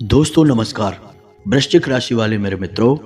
दोस्तों नमस्कार। वृश्चिक राशि वाले मेरे मित्रों,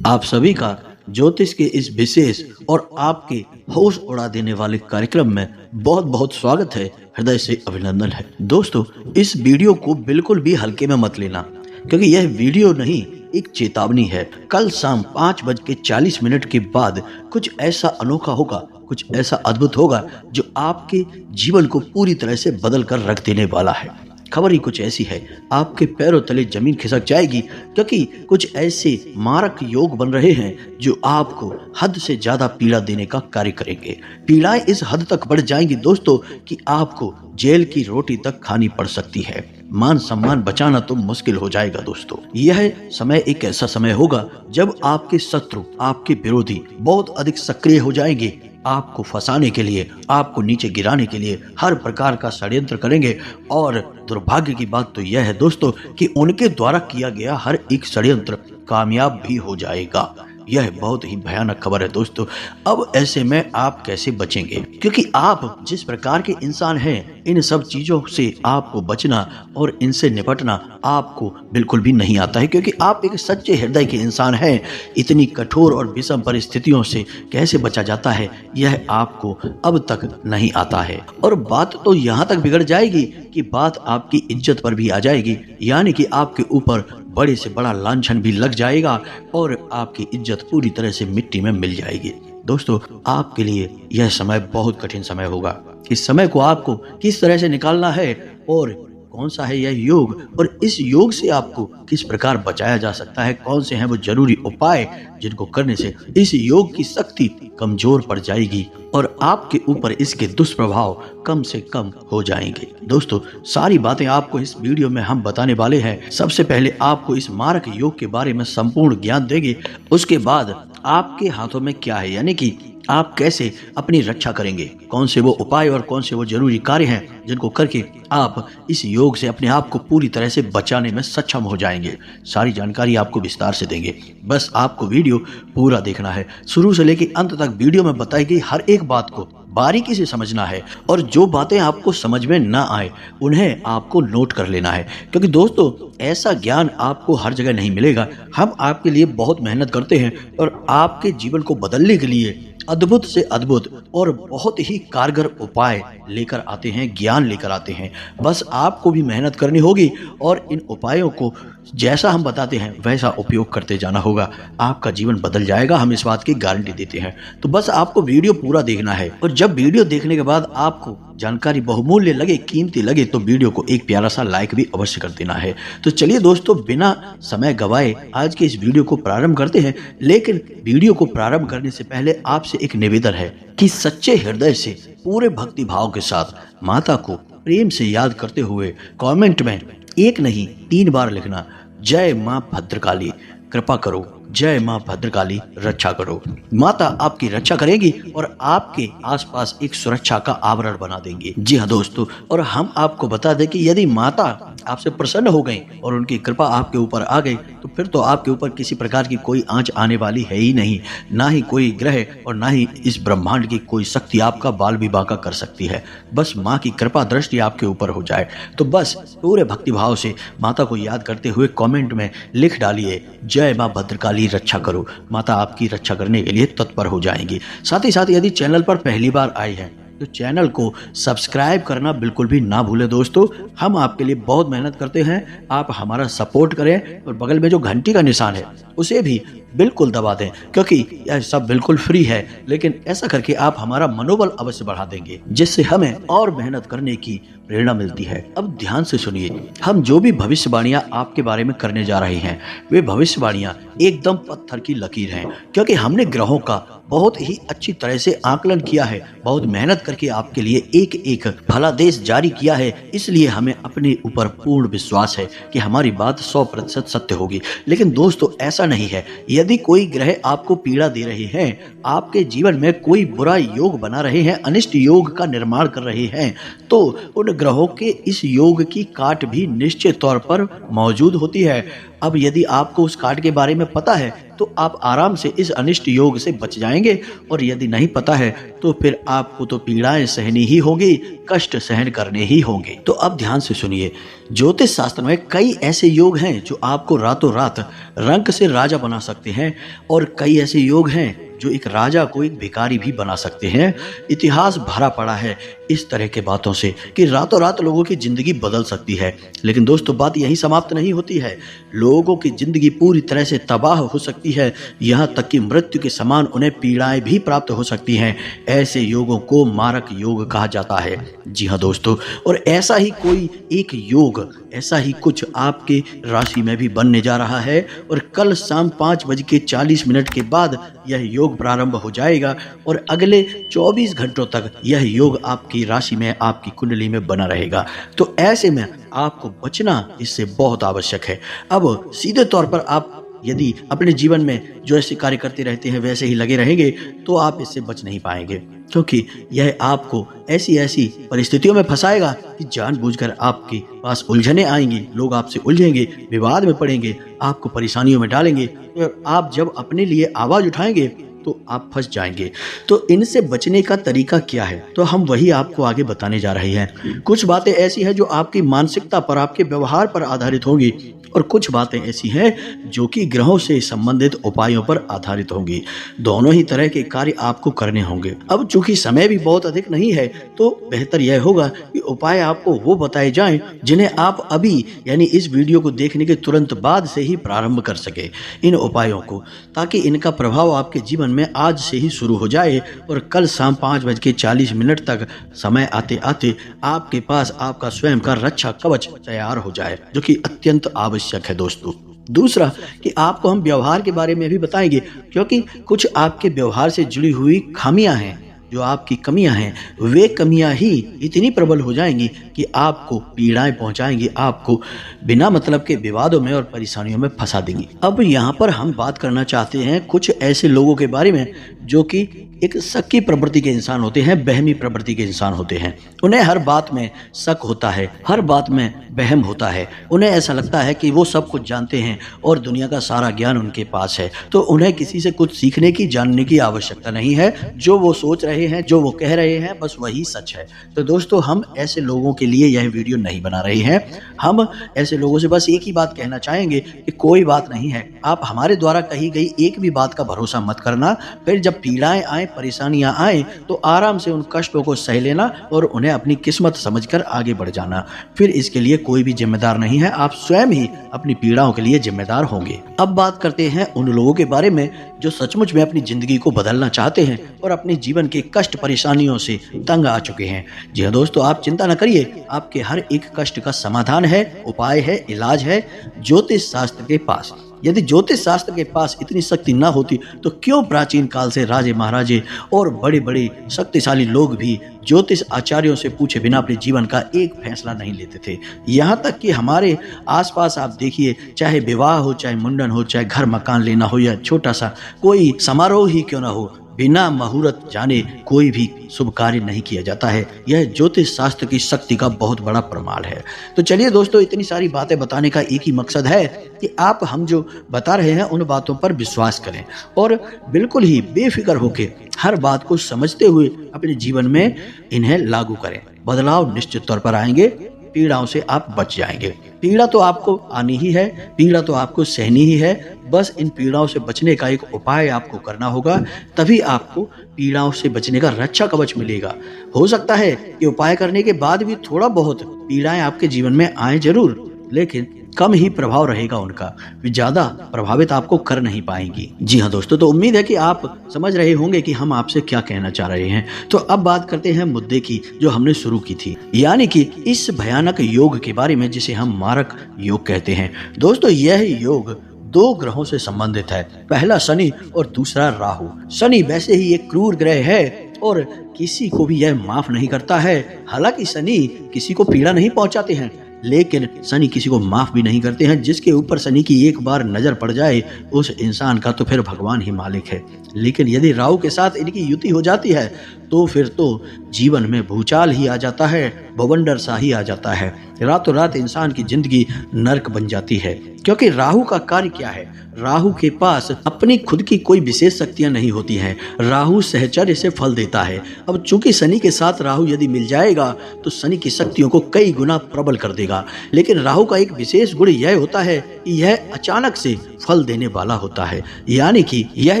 आप सभी का ज्योतिष के इस विशेष और आपके होश उड़ा देने वाले कार्यक्रम में बहुत बहुत स्वागत है। हृदय से अभिनंदन है। दोस्तों, इस वीडियो को बिल्कुल भी हल्के में मत लेना, क्योंकि यह वीडियो नहीं एक चेतावनी है। कल शाम 5:40 के बाद कुछ ऐसा अनोखा होगा, कुछ ऐसा अद्भुत होगा जो आपके जीवन को पूरी तरह से बदल कर रख देने वाला है। खबर ही कुछ ऐसी है, आपके पैरों तले जमीन खिसक जाएगी, क्योंकि कुछ ऐसे मारक योग बन रहे हैं जो आपको हद से ज्यादा पीड़ा देने का कार्य करेंगे। पीड़ाएं इस हद तक बढ़ जाएंगी दोस्तों कि आपको जेल की रोटी तक खानी पड़ सकती है। मान सम्मान बचाना तो मुश्किल हो जाएगा दोस्तों। यह समय एक ऐसा समय होगा जब आपके शत्रु, आपके विरोधी बहुत अधिक सक्रिय हो जाएंगे। आपको फंसाने के लिए, आपको नीचे गिराने के लिए हर प्रकार का षड्यंत्र करेंगे। और दुर्भाग्य की बात तो यह है दोस्तों कि उनके द्वारा किया गया हर एक षड्यंत्र कामयाब भी हो जाएगा। यह बहुत ही भयानक खबर है दोस्तों। अब ऐसे में आप कैसे बचेंगे? क्योंकि आप जिस प्रकार के इंसान हैं, इन सब चीजों से आपको बचना और इनसे निपटना आपको बिल्कुल भी नहीं आता है, क्योंकि आप एक सच्चे हृदय के इंसान हैं। इतनी कठोर और विषम परिस्थितियों से कैसे बचा जाता है, यह आपको अब तक नहीं आता है। और बात तो यहाँ तक बिगड़ जाएगी कि बात आपकी इज्जत पर भी आ जाएगी, यानी कि आपके ऊपर बड़े से बड़ा लांछन भी लग जाएगा और आपकी इज्जत पूरी तरह से मिट्टी में मिल जाएगी। दोस्तों, आपके लिए यह समय बहुत कठिन समय होगा। इस समय को आपको किस तरह से निकालना है और कौन सा है यह योग, और इस योग से आपको किस प्रकार बचाया जा सकता है, कौन से हैं वो जरूरी उपाय जिनको करने से इस योग की शक्ति कमजोर पड़ जाएगी और आपके ऊपर इसके दुष्प्रभाव कम से कम हो जाएंगे। दोस्तों, सारी बातें आपको इस वीडियो में हम बताने वाले हैं। सबसे पहले आपको इस मारक योग के बारे में संपूर्ण ज्ञान देंगे। उसके बाद आपके हाथों में क्या है, यानी कि आप कैसे अपनी रक्षा करेंगे, कौन से वो उपाय और कौन से वो जरूरी कार्य हैं जिनको करके आप इस योग से अपने आप को पूरी तरह से बचाने में सक्षम हो जाएंगे। सारी जानकारी आपको विस्तार से देंगे। बस आपको वीडियो पूरा देखना है। शुरू से लेकर अंत तक वीडियो में बताई गई हर एक बात को बारीकी से समझना है, और जो बातें आपको समझ में ना आए उन्हें आपको नोट कर लेना है, क्योंकि दोस्तों ऐसा ज्ञान आपको हर जगह नहीं मिलेगा। हम आपके लिए बहुत मेहनत करते हैं और आपके जीवन को बदलने के लिए अद्भुत से अद्भुत और बहुत ही कारगर उपाय लेकर आते हैं, ज्ञान लेकर आते हैं। बस आपको भी मेहनत करनी होगी और इन उपायों को जैसा हम बताते हैं वैसा उपयोग करते जाना होगा। आपका जीवन बदल जाएगा, हम इस बात की गारंटी देते हैं। तो बस आपको वीडियो पूरा देखना है, और जब वीडियो देखने के बाद आपको जानकारी बहुमूल्य लगे, कीमती लगे, तो वीडियो को एक प्यारा सा लाइक भी अवश्य कर देना है। तो चलिए दोस्तों, बिना समय गवाए आज के इस वीडियो को प्रारंभ करते हैं। लेकिन वीडियो को प्रारंभ करने से पहले आपसे एक निवेदन है कि सच्चे हृदय से पूरे भक्ति भाव के साथ माता को प्रेम से याद करते हुए कमेंट में एक नहीं 3 बार लिखना, जय मां भद्रकाली कृपा करो, जय मां भद्रकाली रक्षा करो। माता आपकी रक्षा करेगी और आपके आसपास एक सुरक्षा का आवरण बना देंगे। जी हाँ दोस्तों, और हम आपको बता दें कि यदि माता आपसे प्रसन्न हो गई और उनकी कृपा आपके ऊपर आ गई, तो फिर तो आपके ऊपर किसी प्रकार की कोई आंच आने वाली है ही नहीं। ना ही कोई ग्रह और ना ही इस ब्रह्मांड की कोई शक्ति आपका बाल विवाह कर सकती है। बस माँ की कृपा दृष्टि आपके ऊपर हो जाए। तो बस पूरे भक्तिभाव से माता को याद करते हुए कमेंट में लिख डालिए, जय माँ भद्रकाली रक्षा करो। माता आपकी रक्षा करने के लिए तत्पर हो जाएंगी। साथ ही साथ यदि चैनल पर पहली बार आए हैं तो चैनल को सब्सक्राइब करना बिल्कुल भी ना भूलें दोस्तों। हम आपके लिए बहुत मेहनत करते हैं, आप हमारा सपोर्ट करें और बगल में जो घंटी का निशान है उसे भी बिल्कुल दबा दें, क्योंकि यह सब बिल्कुल फ्री है। लेकिन ऐसा करके आप हमारा मनोबल अवश्य बढ़ा देंगे, जिससे हमें और मेहनत करने की प्रेरणा मिलती है। अब ध्यान से सुनिए, हम जो भी भविष्यवाणियां आपके बारे में करने जा रहे हैं वे भविष्यवाणियां एकदम पत्थर की लकीर हैं, क्योंकि हमने ग्रहों का बहुत ही अच्छी तरह से आकलन किया है, बहुत मेहनत करके आपके लिए एक एक फलादेश जारी किया है। इसलिए हमें अपने ऊपर पूर्ण विश्वास है कि हमारी बात 100% सत्य होगी। लेकिन दोस्तों ऐसा नहीं है। यदि कोई ग्रह आपको पीड़ा दे रहे हैं, आपके जीवन में कोई बुरा योग बना रहे हैं, अनिष्ट योग का निर्माण कर रहे हैं, तो उन ग्रहों के इस योग की काट भी निश्चित तौर पर मौजूद होती है। अब यदि आपको उस काट के बारे में पता है तो आप आराम से इस अनिष्ट योग से बच जाएंगे। और यदि नहीं पता है तो फिर आपको तो पीड़ाएं सहनी ही होंगी, कष्ट सहन करने ही होंगे। तो अब ध्यान से सुनिए, ज्योतिष शास्त्र में कई ऐसे योग हैं जो आपको रातों रात रंक से राजा बना सकते हैं, और कई ऐसे योग हैं जो एक राजा को एक भिखारी भी बना सकते हैं। इतिहास भरा पड़ा है इस तरह के बातों से कि रातों रात लोगों की जिंदगी बदल सकती है। लेकिन दोस्तों, बात यहीं समाप्त नहीं होती है। लोगों की जिंदगी पूरी तरह से तबाह हो सकती है, यहाँ तक कि मृत्यु के समान उन्हें पीड़ाएं भी प्राप्त हो सकती हैं। ऐसे योगों को मारक योग कहा जाता है। जी हाँ दोस्तों, और ऐसा ही कोई एक योग, ऐसा ही कुछ आपके राशि में भी बनने जा रहा है। और कल शाम 5:40 के बाद यह योग प्रारंभ हो जाएगा और अगले 24 घंटों तक यह योग आपकी राशि में, आपकी कुंडली में बना रहेगा। तो ऐसे में आपको बचना इससे बहुत आवश्यक है। अब सीधे तौर पर आप यदि अपने जीवन में जो ऐसे कार्य करते रहते हैं वैसे ही लगे रहेंगे तो आप इससे बच नहीं पाएंगे, क्योंकि यह आपको ऐसी ऐसी परिस्थितियों में फंसाएगा कि जानबूझकर आपके पास उलझने आएंगी, लोग आपसे उलझेंगे, विवाद में पड़ेंगे, आपको परेशानियों में डालेंगे। और आप जब अपने लिए आवाज उठाएंगे तो आप फंस जाएंगे। तो इनसे बचने का तरीका क्या है, तो हम वही आपको आगे बताने जा रहे हैं। कुछ बातें ऐसी हैं जो आपकी मानसिकता पर, आपके व्यवहार पर आधारित होंगी, और कुछ बातें ऐसी हैं जो कि ग्रहों से संबंधित उपायों पर आधारित होंगी। दोनों ही तरह के कार्य आपको करने होंगे। अब चूंकि समय भी बहुत अधिक नहीं है, तो बेहतर यह होगा कि उपाय आपको वो बताए जाएं जिन्हें आप अभी, यानी इस वीडियो को देखने के तुरंत बाद से ही प्रारंभ कर सके इन उपायों को, ताकि इनका प्रभाव आपके जीवन में आज से ही शुरू हो जाए और कल शाम 5:40 तक समय आते आते आपके पास आपका स्वयं का रक्षा कवच तैयार हो जाए, जो कि अत्यंत आवश्यक है दोस्तों। दूसरा कि आपको हम व्यवहार के बारे में भी बताएंगे, क्योंकि कुछ आपके व्यवहार से जुड़ी हुई खामियां हैं, जो आपकी कमियां हैं, वे कमियां ही इतनी प्रबल हो जाएंगी कि आपको पीड़ाएं पहुंचाएंगी, आपको बिना मतलब के विवादों में और परेशानियों में फंसा देंगी। अब यहाँ पर हम बात करना चाहते हैं कुछ ऐसे लोगों के बारे में जो कि एक शक्की प्रवृत्ति के इंसान होते हैं, बहमी प्रवृत्ति के इंसान होते हैं। उन्हें हर बात में शक होता है, हर बात में वहम होता है। उन्हें ऐसा लगता है कि वो सब कुछ जानते हैं और दुनिया का सारा ज्ञान उनके पास है, तो उन्हें किसी से कुछ सीखने की, जानने की आवश्यकता नहीं है। जो वो सोच रहे हैं, जो वो कह रहे हैं, बस वही सच है। तो दोस्तों, हम ऐसे लोगों के लिए यह वीडियो नहीं बना रहे हैं। हम ऐसे लोगों से बस एक ही बात कहना चाहेंगे कि कोई बात नहीं है, आप हमारे द्वारा कही गई एक भी बात का भरोसा मत करना। फिर जब पीड़ाएं आए, परेशानियां आए, तो आराम से उन कष्टों को सह लेना और उन्हें अपनी किस्मत समझकर आगे बढ़ जाना। फिर इसके लिए कोई भी जिम्मेदार नहीं है, आप स्वयं ही अपनी पीड़ाओं के लिए जिम्मेदार होंगे। अब बात करते हैं उन लोगों के बारे में जो सचमुच में अपनी जिंदगी को बदलना चाहते हैं और अपने जीवन के कष्ट परेशानियों से तंग आ चुके हैं। जी हाँ दोस्तों, आप चिंता न करिए, आपके हर एक कष्ट का समाधान है, उपाय है, इलाज है ज्योतिष शास्त्र के पास। यदि ज्योतिष शास्त्र के पास इतनी शक्ति न होती तो क्यों प्राचीन काल से राजे महाराजे और बड़े बड़े शक्तिशाली लोग भी ज्योतिष आचार्यों से पूछे बिना अपने जीवन का एक फैसला नहीं लेते थे। यहाँ तक कि हमारे आसपास आप देखिए, चाहे विवाह हो, चाहे मुंडन हो, चाहे घर मकान लेना हो, या छोटा सा कोई समारोह ही क्यों ना हो, बिना मुहूर्त जाने कोई भी शुभ कार्य नहीं किया जाता है। यह ज्योतिष शास्त्र की शक्ति का बहुत बड़ा प्रमाण है। तो चलिए दोस्तों, इतनी सारी बातें बताने का एक ही मकसद है कि आप हम जो बता रहे हैं उन बातों पर विश्वास करें और बिल्कुल ही बेफिक्र होकर हर बात को समझते हुए अपने जीवन में इन्हें लागू करें। बदलाव निश्चित तौर पर आएंगे, पीड़ाओं से आप बच जाएंगे। पीड़ा तो आपको आनी ही है, पीड़ा तो आपको सहनी ही है। बस इन पीड़ाओं से बचने का एक उपाय आपको करना होगा, तभी आपको पीड़ाओं से बचने का रक्षा कवच मिलेगा। हो सकता है कि उपाय करने के बाद भी थोड़ा बहुत पीड़ाएं आपके जीवन में आए जरूर, लेकिन कम ही प्रभाव रहेगा उनका, वे ज्यादा प्रभावित आपको कर नहीं पाएंगी। जी हाँ दोस्तों, तो उम्मीद है कि आप समझ रहे होंगे कि हम आपसे क्या कहना चाह रहे हैं। तो अब बात करते हैं मुद्दे की जो हमने शुरू की थी, यानी कि इस भयानक योग के बारे में जिसे हम मारक योग कहते हैं। दोस्तों, यह योग दो ग्रहों से संबंधित है, पहला शनि और दूसरा राहु। शनि वैसे ही एक क्रूर ग्रह है और किसी को भी यह माफ नहीं करता है। हालांकि शनि किसी को पीड़ा नहीं पहुंचाते हैं, लेकिन शनि किसी को माफ भी नहीं करते हैं। जिसके ऊपर शनि की एक बार नजर पड़ जाए उस इंसान का तो फिर भगवान ही मालिक है। लेकिन यदि राहु के साथ इनकी युति हो जाती है तो फिर तो जीवन में भूचाल ही आ जाता है, बवंडर सा ही आ जाता है। रातों रात इंसान की जिंदगी नर्क बन जाती है, क्योंकि राहु का कार्य क्या है? राहु के पास अपनी खुद की कोई विशेष शक्तियां नहीं होती हैं। राहु सहचर्य से फल देता है। अब चूंकि शनि के साथ राहु यदि मिल जाएगा तो शनि की शक्तियों को कई गुना प्रबल कर देगा। लेकिन राहु का एक विशेष गुण यह होता है कि यह अचानक से फल देने वाला होता है, यानी कि यह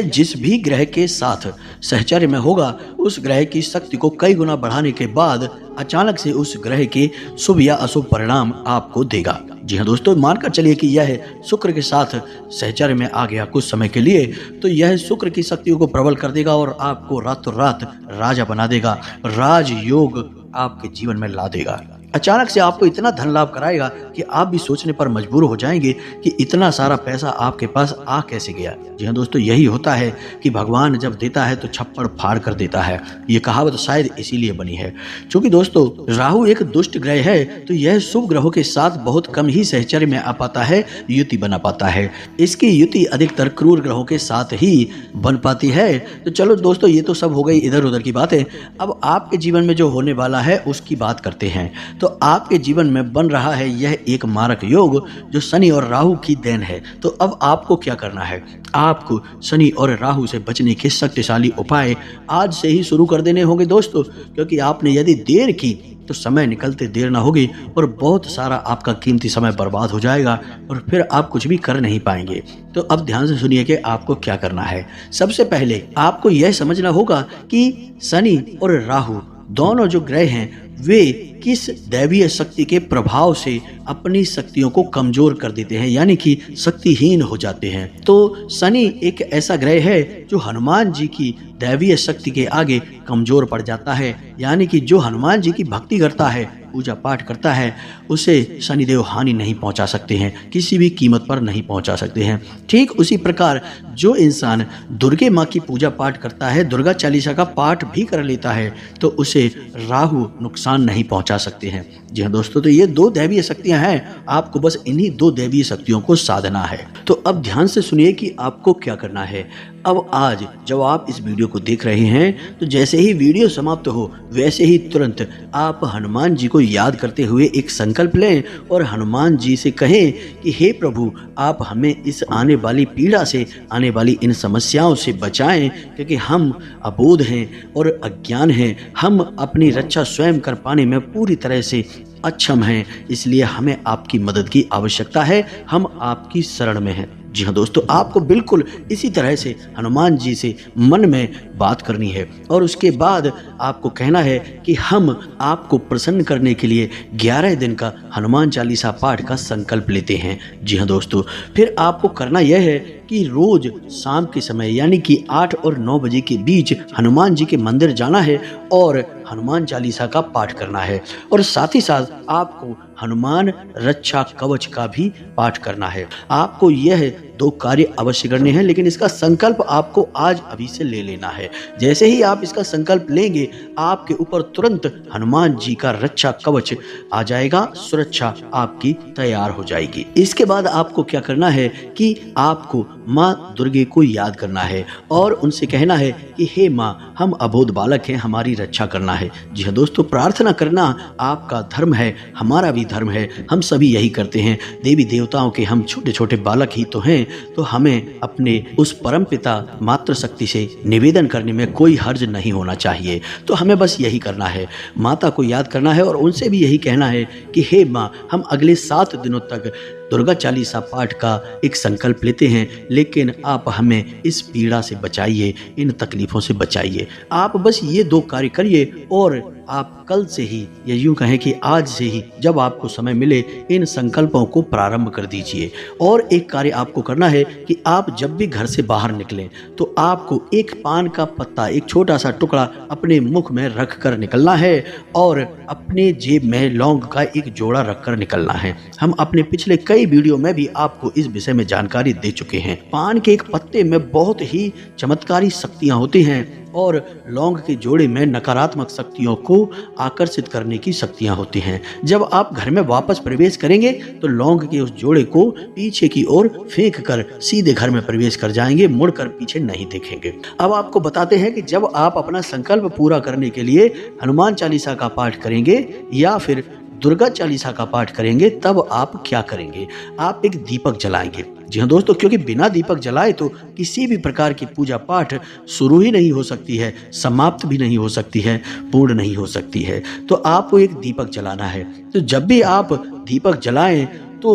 जिस भी ग्रह के साथ सहचर्य में होगा उस ग्रह की शक्ति को कई गुना बढ़ाने के बाद अचानक से उस ग्रह के शुभ या अशुभ परिणाम आपको देगा। जी हाँ दोस्तों, मानकर चलिए कि यह शुक्र के साथ सहचर्य में आ गया कुछ समय के लिए, तो यह शुक्र की शक्तियों को प्रबल कर देगा और आपको रातों रात राजा बना देगा, राजयोग आपके जीवन में ला देगा। अचानक से आपको इतना धन लाभ कराएगा कि आप भी सोचने पर मजबूर हो जाएंगे कि इतना सारा पैसा आपके पास आ कैसे गया। जी हाँ दोस्तों, यही होता है कि भगवान जब देता है तो छप्पड़ फाड़ कर देता है। ये कहावत शायद इसीलिए बनी है। क्योंकि दोस्तों राहु एक दुष्ट ग्रह है, तो यह शुभ ग्रहों के साथ बहुत कम ही सहचर्य में आ पाता है, युति बना पाता है। इसकी युति अधिकतर क्रूर ग्रहों के साथ ही बन पाती है। तो चलो दोस्तों, ये तो सब हो गई इधर उधर की बातें। अब आपके जीवन में जो होने वाला है उसकी बात करते हैं। तो आपके जीवन में बन रहा है यह एक मारक योग जो शनि और राहु की देन है। तो अब आपको क्या करना है? आपको शनि और राहु से बचने के शक्तिशाली उपाय आज से ही शुरू कर देने होंगे दोस्तों, क्योंकि आपने यदि देर की तो समय निकलते देर ना होगी और बहुत सारा आपका कीमती समय बर्बाद हो जाएगा और फिर आप कुछ भी कर नहीं पाएंगे। तो अब ध्यान से सुनिए कि आपको क्या करना है। सबसे पहले आपको यह समझना होगा कि शनि और राहु दोनों जो ग्रह हैं वे किस दैवीय शक्ति के प्रभाव से अपनी शक्तियों को कमजोर कर देते हैं, यानी कि शक्तिहीन हो जाते हैं। तो शनि एक ऐसा ग्रह है जो हनुमान जी की दैवीय शक्ति के आगे कमजोर पड़ जाता है, यानी कि जो हनुमान जी की भक्ति करता है, पूजा पाठ करता है, उसे शनिदेव हानि नहीं पहुंचा सकते हैं, किसी भी कीमत पर नहीं पहुंचा सकते हैं। ठीक उसी प्रकार जो इंसान दुर्गे माँ की पूजा पाठ करता है, दुर्गा चालीसा का पाठ भी कर लेता है, तो उसे राहु नुकसान नहीं पहुंचा सकते हैं। जी हाँ दोस्तों, तो ये दो दैवीय शक्तियां हैं, आपको बस इन्हीं दो दैवीय शक्तियों को साधना है। तो अब ध्यान से सुनिए कि आपको क्या करना है। अब आज जब आप इस वीडियो को देख रहे हैं तो जैसे ही वीडियो समाप्त हो वैसे ही तुरंत आप हनुमान जी को याद करते हुए एक संकल्प लें और हनुमान जी से कहें कि हे प्रभु, आप हमें इस आने वाली पीड़ा से, आने वाली इन समस्याओं से बचाएं, क्योंकि हम अबोध हैं और अज्ञान हैं। हम अपनी रक्षा स्वयं कर पाने में पूरी तरह से अक्षम हैं, इसलिए हमें आपकी मदद की आवश्यकता है। हम आपकी शरण में हैं। जी हाँ दोस्तों, आपको बिल्कुल इसी तरह से हनुमान जी से मन में बात करनी है और उसके बाद आपको कहना है कि हम आपको प्रसन्न करने के लिए 11 दिन का हनुमान चालीसा पाठ का संकल्प लेते हैं। जी हाँ दोस्तों, फिर आपको करना यह है कि रोज शाम के समय यानी कि 8 और 9 बजे के बीच हनुमान जी के मंदिर जाना है और हनुमान चालीसा का पाठ करना है और साथ ही साथ आपको हनुमान रक्षा कवच का भी पाठ करना है। आपको यह 2 कार्य अवश्य करने हैं, लेकिन इसका संकल्प आपको आज अभी से ले लेना है। जैसे ही आप इसका संकल्प लेंगे, आपके ऊपर तुरंत हनुमान जी का रक्षा कवच आ जाएगा, सुरक्षा आपकी तैयार हो जाएगी। इसके बाद आपको क्या करना है कि आपको माँ दुर्गे को याद करना है और उनसे कहना है कि हे माँ, हम अबोध बालक हैं, हमारी रक्षा करना है। जी हाँ दोस्तों, प्रार्थना करना आपका धर्म है, हमारा भी धर्म है, हम सभी यही करते हैं। देवी देवताओं के हम छोटे छोटे बालक ही तो हैं, तो हमें अपने उस परम पिता मातृशक्ति से निवेदन करने में कोई हर्ज नहीं होना चाहिए। तो हमें बस यही करना है, माता को याद करना है और उनसे भी यही कहना है कि हे माँ, हम अगले 7 दिनों तक दुर्गा चालीसा पाठ का एक संकल्प लेते हैं, लेकिन आप हमें इस पीड़ा से बचाइए, इन तकलीफ़ों से बचाइए। आप बस ये 2 कार्य करिए और आप कल से ही, या यूँ कहें कि आज से ही जब आपको समय मिले, इन संकल्पों को प्रारंभ कर दीजिए। और एक कार्य आपको करना है कि आप जब भी घर से बाहर निकलें तो आपको एक पान का पत्ता, एक छोटा सा टुकड़ा अपने मुख में रख कर निकलना है और अपने जेब में लौंग का एक जोड़ा रख कर निकलना है। हम अपने पिछले कई वीडियो में भी आपको इस विषय में जानकारी दे चुके हैं। पान के एक पत्ते में बहुत ही चमत्कारी शक्तियां होती हैं और लौंग के जोड़े में नकारात्मक शक्तियों को आकर्षित करने की शक्तियां होती हैं। जब आप घर में वापस प्रवेश करेंगे तो लौंग के उस जोड़े को पीछे की ओर फेंक कर सीधे घर में प्रवेश कर जाएंगे, मुड़कर पीछे नहीं देखेंगे। अब आपको बताते हैं कि जब आप अपना संकल्प पूरा करने के लिए हनुमान चालीसा का पाठ करेंगे या फिर दुर्गा चालीसा का पाठ करेंगे, तब आप क्या करेंगे? आप एक दीपक जलाएंगे। जी हाँ दोस्तों, क्योंकि बिना दीपक जलाए तो किसी भी प्रकार की पूजा पाठ शुरू ही नहीं हो सकती है, समाप्त भी नहीं हो सकती है, पूर्ण नहीं हो सकती है। तो आपको एक दीपक जलाना है। तो जब भी आप दीपक जलाएं तो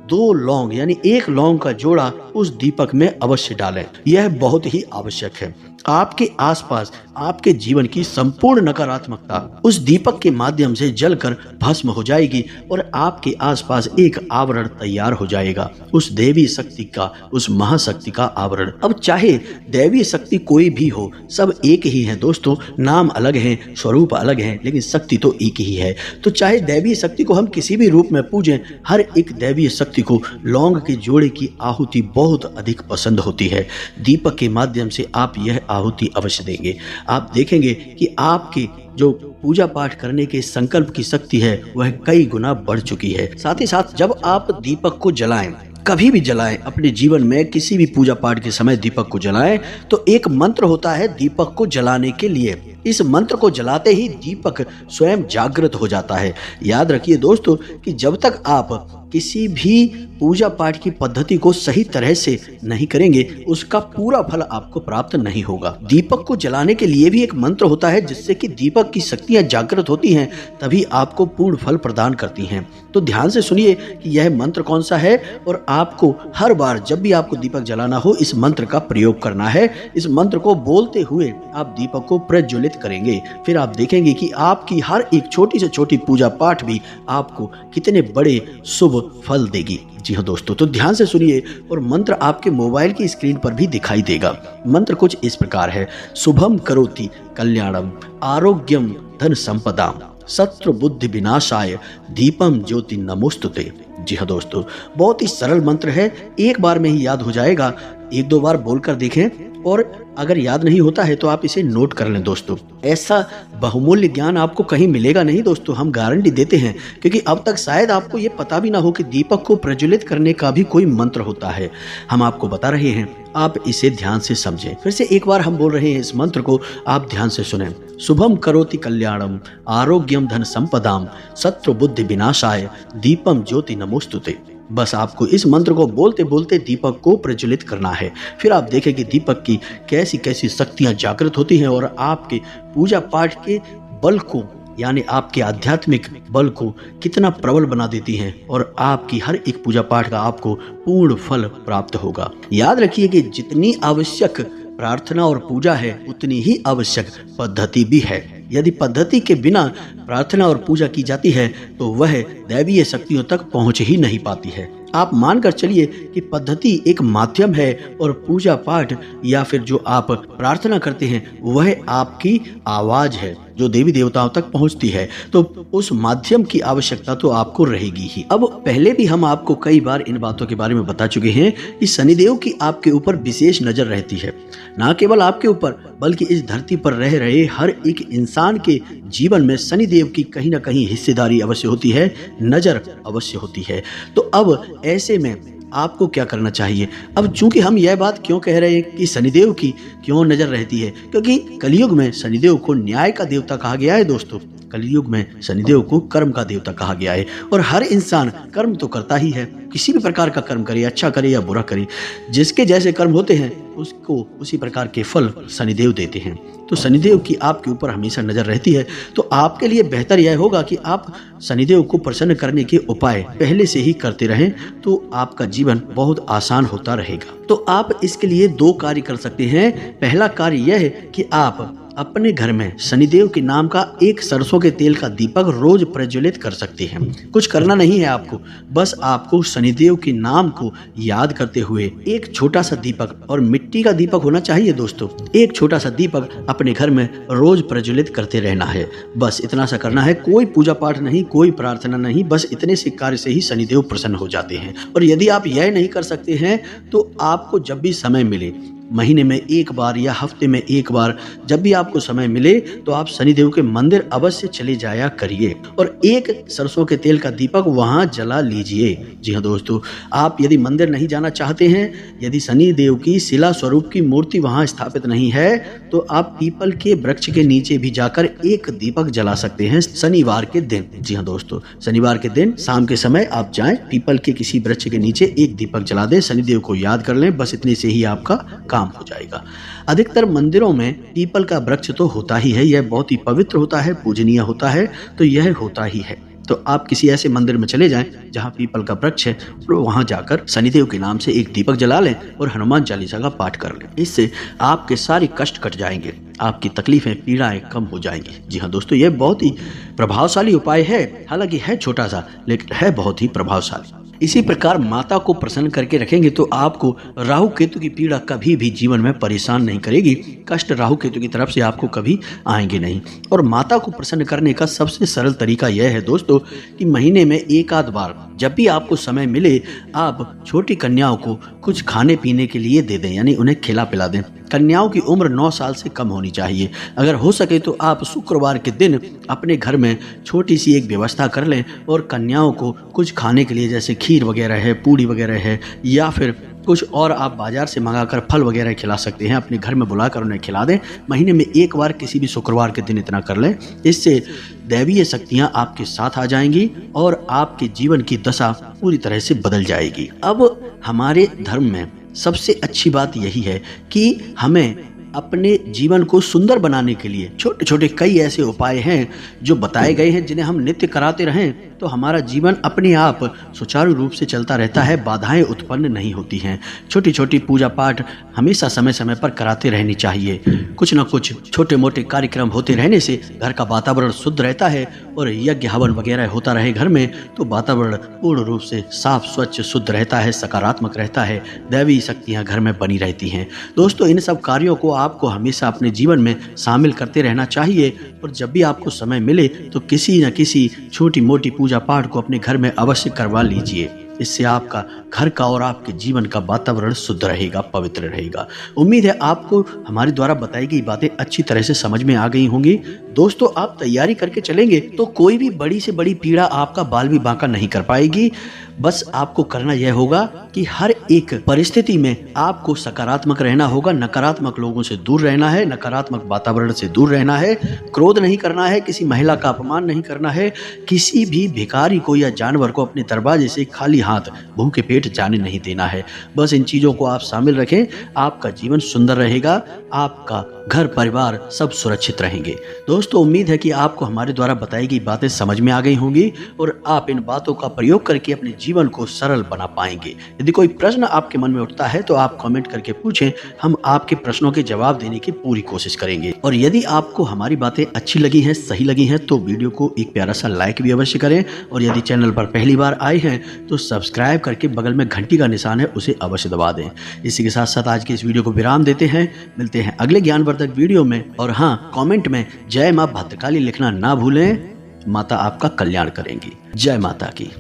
2 लौंग यानी 1 लौंग का जोड़ा उस दीपक में अवश्य डालें। यह बहुत ही आवश्यक है। आपके आसपास आपके जीवन की संपूर्ण नकारात्मकता उस दीपक के माध्यम से जलकर भस्म हो जाएगी और आपके आसपास एक आवरण तैयार हो जाएगा, उस देवी शक्ति का, उस महाशक्ति का आवरण। अब चाहे दैवीय शक्ति कोई भी हो, सब एक ही है दोस्तों, नाम अलग है, स्वरूप अलग है, लेकिन शक्ति तो एक ही है। तो चाहे दैवीय शक्ति को हम किसी भी रूप में पूजें, हर एक दैवीय शक्ति को लौंग के जोड़े की आहुति बहुत अधिक पसंद होती है। दीपक के माध्यम से आप यह आहुति अवश्य देंगे। आप देखेंगे कि आपके जो पूजा पाठ करने के संकल्प की शक्ति है वह कई गुना बढ़ चुकी है। साथ ही साथ जब आप दीपक को जलाएं, कभी भी जलाएं, अपने जीवन में किसी भी पूजा पाठ के समय दीपक को जलाएं, तो एक मंत्र होता है दीपक को जलाने के लिए। इस मंत्र को जलाते ही दीपक स्वयं जागृत हो जाता है। याद रखिए दोस्तों कि जब तक आप किसी भी पूजा पाठ की पद्धति को सही तरह से नहीं करेंगे, उसका पूरा फल आपको प्राप्त नहीं होगा। दीपक को जलाने के लिए भी एक मंत्र होता है जिससे कि दीपक की शक्तियां जागृत होती हैं, तभी आपको पूर्ण फल प्रदान करती हैं। तो ध्यान से सुनिए कि यह मंत्र कौन सा है और आपको हर बार जब भी आपको दीपक जलाना हो इस मंत्र का प्रयोग करना है। इस मंत्र को बोलते हुए आप दीपक को प्रज्वलित करेंगे। फिर आप देखेंगे कि आपकी हर एक छोटी से छोटी पूजा पाठ भी आपको कितने बड़े शुभ फल देगी। जी हाँ दोस्तों, तो ध्यान से सुनिए और मंत्र आपके मोबाइल की स्क्रीन पर भी दिखाई देगा। मंत्र कुछ इस प्रकार है। शुभम करोति कल्याणम आरोग्यम धन संपदाम शत्रु बुद्धि विनाशाय दीपम ज्योति नमोस्तुते। जी हाँ दोस्तों, बहुत ही सरल मंत्र है, एक बार में ही याद हो जाएगा। 1-2 बार बोलकर देखें और अगर याद नहीं होता है तो आप इसे नोट कर लें दोस्तों। ऐसा बहुमूल्य ज्ञान आपको कहीं मिलेगा नहीं दोस्तों, हम गारंटी देते हैं, क्योंकि अब तक शायद आपको ये पता भी ना हो कि दीपक को प्रज्वलित करने का भी कोई मंत्र होता है। हम आपको बता रहे हैं, आप इसे ध्यान से समझें। फिर से एक बार हम बोल रहे हैं, इस मंत्र को आप ध्यान से सुनें। शुभम करोति कल्याणम आरोग्यम धन संपदाम शत्रु बुद्धि विनाशाय दीपम ज्योति नमोस्तुते। बस आपको इस मंत्र को बोलते बोलते दीपक को प्रज्वलित करना है। फिर आप देखें कि दीपक की कैसी कैसी शक्तियां जागृत होती हैं और आपके पूजा पाठ के बल को यानी आपके आध्यात्मिक बल को कितना प्रबल बना देती हैं और आपकी हर एक पूजा पाठ का आपको पूर्ण फल प्राप्त होगा। याद रखिए कि जितनी आवश्यक प्रार्थना और पूजा है उतनी ही आवश्यक पद्धति भी है। यदि पद्धति के बिना प्रार्थना और पूजा की जाती है तो वह दैवीय शक्तियों तक पहुंच ही नहीं पाती है। आप मानकर चलिए कि पद्धति एक माध्यम है और पूजा पाठ या फिर जो आप प्रार्थना करते हैं वह आपकी आवाज है जो देवी देवताओं तक पहुंचती है, तो उस माध्यम की आवश्यकता तो आपको रहेगी ही। अब पहले भी हम आपको कई बार इन बातों के बारे में बता चुके हैं कि शनिदेव की आपके ऊपर विशेष नजर रहती है। ना केवल आपके ऊपर बल्कि इस धरती पर रह रहे हर एक इंसान के जीवन में शनिदेव की कहीं ना कहीं हिस्सेदारी अवश्य होती है, नजर अवश्य होती है। तो अब ऐसे में आपको क्या करना चाहिए? अब चूंकि हम यह बात क्यों कह रहे हैं कि शनिदेव की क्यों नजर रहती है, क्योंकि कलयुग में शनिदेव को न्याय का देवता कहा गया है दोस्तों। कलयुग में शनिदेव को कर्म का देवता कहा गया है और हर इंसान कर्म तो करता ही है, किसी भी प्रकार का कर्म करे, अच्छा करे या बुरा करे, जिसके जैसे कर्म होते हैं उसको उसी प्रकार के फल शनिदेव देते हैं। तो शनिदेव की आपके ऊपर हमेशा नजर रहती है। तो आपके लिए बेहतर यह होगा कि आप शनिदेव को प्रसन्न करने के उपाय पहले से ही करते रहें, तो आपका जीवन बहुत आसान होता रहेगा। तो आप इसके लिए 2 कार्य कर सकते हैं। पहला कार्य यह है कि आप अपने घर में शनिदेव के नाम का एक सरसों के तेल का दीपक रोज प्रज्वलित कर सकते हैं। कुछ करना नहीं है आपको, बस आपको शनिदेव के नाम को याद करते हुए एक छोटा सा दीपक, और मिट्टी का दीपक होना चाहिए दोस्तों, एक छोटा सा दीपक अपने घर में रोज प्रज्वलित करते रहना है। बस इतना सा करना है, कोई पूजा पाठ नहीं, कोई प्रार्थना नहीं, बस इतने से कार्य से ही शनिदेव प्रसन्न हो जाते हैं। और यदि आप यह नहीं कर सकते हैं तो आपको जब भी समय मिले महीने में एक बार या हफ्ते में एक बार जब भी आपको समय मिले तो आप शनिदेव के मंदिर अवश्य चले जाया करिए और एक सरसों के तेल का दीपक वहां जला लीजिए। जी हाँ दोस्तों, आप यदि मंदिर नहीं जाना चाहते हैं, यदि शनिदेव की शिला स्वरूप की मूर्ति वहां स्थापित नहीं है, तो आप पीपल के वृक्ष के नीचे भी जाकर एक दीपक जला सकते हैं शनिवार के दिन। जी हाँ दोस्तों, शनिवार के दिन शाम के समय आप जाएं, पीपल के किसी वृक्ष के नीचे एक दीपक जला दें, शनिदेव को याद कर लें, बस इतने से ही आपका काम हो जाएगा। अधिकतर मंदिरों में पीपल का वृक्ष तो होता ही है, यह बहुत ही पवित्र होता है, पूजनीय होता है, तो यह होता ही है। तो आप किसी ऐसे मंदिर में चले जाएं जहां पीपल का वृक्ष है और वहां जाकर शनिदेव के नाम से एक दीपक जला लें और हनुमान चालीसा का पाठ कर लें। इससे आपके सारे कष्ट कट जाएंगे, आपकी तकलीफें पीड़ाएं कम हो जाएंगी। जी हाँ दोस्तों, यह बहुत ही प्रभावशाली उपाय है, हालांकि है छोटा सा लेकिन है बहुत ही प्रभावशाली। इसी प्रकार माता को प्रसन्न करके रखेंगे तो आपको राहु केतु की पीड़ा कभी भी जीवन में परेशान नहीं करेगी। कष्ट राहु केतु की तरफ से आपको कभी आएंगे नहीं। और माता को प्रसन्न करने का सबसे सरल तरीका यह है दोस्तों कि महीने में एक आध बार जब भी आपको समय मिले आप छोटी कन्याओं को कुछ खाने पीने के लिए दे दें, यानी उन्हें खिला पिला दें। कन्याओं की उम्र 9 साल से कम होनी चाहिए। अगर हो सके तो आप शुक्रवार के दिन अपने घर में छोटी सी एक व्यवस्था कर लें और कन्याओं को कुछ खाने के लिए, जैसे खीर वगैरह है, पूड़ी वगैरह है, या फिर कुछ और आप बाजार से मंगाकर फल वगैरह खिला सकते हैं, अपने घर में बुलाकर उन्हें खिला दें। महीने में एक बार किसी भी शुक्रवार के दिन इतना कर लें। इससे दैवीय शक्तियां आपके साथ आ जाएंगी और आपके जीवन की दशा पूरी तरह से बदल जाएगी। अब हमारे धर्म में सबसे अच्छी बात यही है कि हमें अपने जीवन को सुंदर बनाने के लिए छोटे छोटे कई ऐसे उपाय हैं जो बताए गए हैं, जिन्हें हम नित्य कराते रहें तो हमारा जीवन अपने आप सुचारू रूप से चलता रहता है, बाधाएं उत्पन्न नहीं होती हैं। छोटी छोटी पूजा पाठ हमेशा समय समय पर कराते रहनी चाहिए। कुछ न कुछ छोटे मोटे कार्यक्रम होते रहने से घर का वातावरण शुद्ध रहता है और यज्ञ हवन वगैरह होता रहे घर में तो वातावरण पूर्ण रूप से साफ स्वच्छ शुद्ध रहता है, सकारात्मक रहता है, दैवी शक्तियाँ घर में बनी रहती हैं। दोस्तों, इन सब कार्यों को आपको हमेशा अपने जीवन में शामिल करते रहना चाहिए और जब भी आपको समय मिले तो किसी न किसी छोटी मोटी पूजा पाठ को अपने घर में अवश्य करवा लीजिए। इससे आपका घर का और आपके जीवन का वातावरण शुद्ध रहेगा, पवित्र रहेगा। उम्मीद है आपको हमारे द्वारा बताई गई बातें अच्छी तरह से समझ में आ गई होंगी। दोस्तों, आप तैयारी करके चलेंगे तो कोई भी बड़ी से बड़ी पीड़ा आपका बाल भी बांका नहीं कर पाएगी। बस आपको करना यह होगा कि हर एक परिस्थिति में आपको सकारात्मक रहना होगा, नकारात्मक लोगों से दूर रहना है, नकारात्मक वातावरण से दूर रहना है, क्रोध नहीं करना है, किसी महिला का अपमान नहीं करना है, किसी भी भिखारी को या जानवर को अपने दरवाजे से खाली हाथ भूखे पेट जाने नहीं देना है। बस इन चीजों को आप शामिल रखें, आपका जीवन सुंदर रहेगा, आपका घर परिवार सब सुरक्षित रहेंगे। दोस्तों, उम्मीद है कि आपको हमारे द्वारा बताई गई बातें समझ में आ गई होंगी और आप इन बातों का प्रयोग करके अपने जीवन को सरल बना पाएंगे। यदि कोई प्रश्न आपके मन में उठता है तो आप कमेंट करके पूछें, हम आपके प्रश्नों के जवाब देने की पूरी कोशिश करेंगे। और यदि आपको हमारी बातें अच्छी लगी हैं, सही लगी हैं, तो वीडियो को एक प्यारा सा लाइक भी अवश्य करें और यदि चैनल पर पहली बार आए हैं तो सब्सक्राइब करके बगल में घंटी का निशान है उसे अवश्य दबा दें। इसी के साथ साथ आज के इस वीडियो को विराम देते हैं। मिलते हैं अगले ज्ञानवर्धक वीडियो में। और हाँ, कमेंट में जय मां भद्रकाली लिखना ना भूलें। माता आपका कल्याण करेंगी। जय माता की।